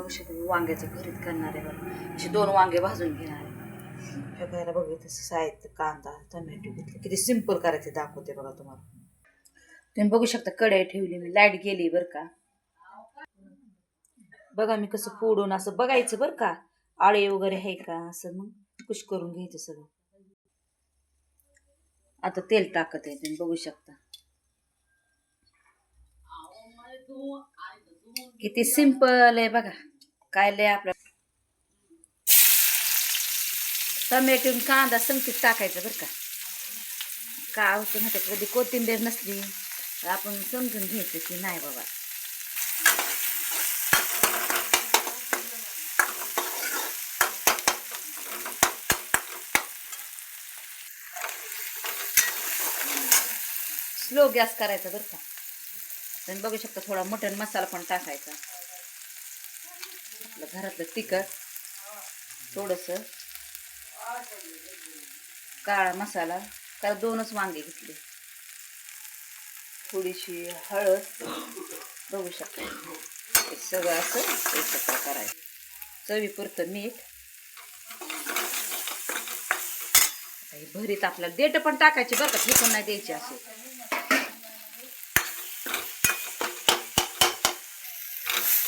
मग वांग्याचं भरीत करणार आहे बघा. असे 2 वांगे भाजून घेणार आहे. हे बघायला बघितलं साहित्य कांदा टोमॅटो घेतले. किती सिंपल करायचे दाखवते बघा तुम्हाला. तुम्ही बघू शकता कढई ठेवली मी. लाईट गेली बरं का. बघा मी कसं फोडून असं बघायचं बरं का, आळे वगैरे आहे का असं, मग कुश करून घ्यायचं सगळं. आता तेल टाकत आहे, तुम्ही बघू शकता किती सिंपल आहे बघा. काय लय आपलं टमॅटो कांदा संगतीत टाकायचं बरं का. काय होतं माहिती कधी कोथिंबीर नसली तर आपण समजून घ्यायचं की नाही बाबा. स्लो गॅस करायचा बरं का. तुम्ही बघू शकता थोडा मटण मसाला पण टाकायचा. आपलं घरातलं तिखट, थोडंसं काळा मसाला, कारण 2च वांगे घेतले, थोडीशी हळद, बघू शकता हे सगळं असं एकत्र करायचं. चवीपुरतं मीठ. हे भरीत आपल्याला देठ पण टाकायची बरं का, फेकून नाही द्यायची. असे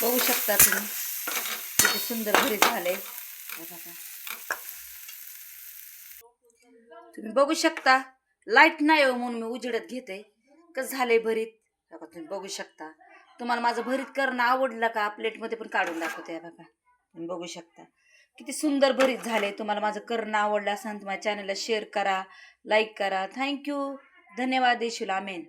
बघू शकता तुम्ही किती सुंदर भरीत झालंय. तुम्ही बघू शकता लाईट नाही हो म्हणून मी उजेडत घेते. कसं झालंय भरीत तुम्ही बघू शकता. तुम्हाला माझं भरीत करणं आवडलं का, प्लेटमध्ये पण काढून दाखवते बघा. तुम्ही बघू शकता किती सुंदर भरीत झाले. तुम्हाला माझं करणं आवडलं असेल तर माझ्या चॅनलला शेअर करा, लाईक करा. थँक्यू, धन्यवाद देशील. आमेन.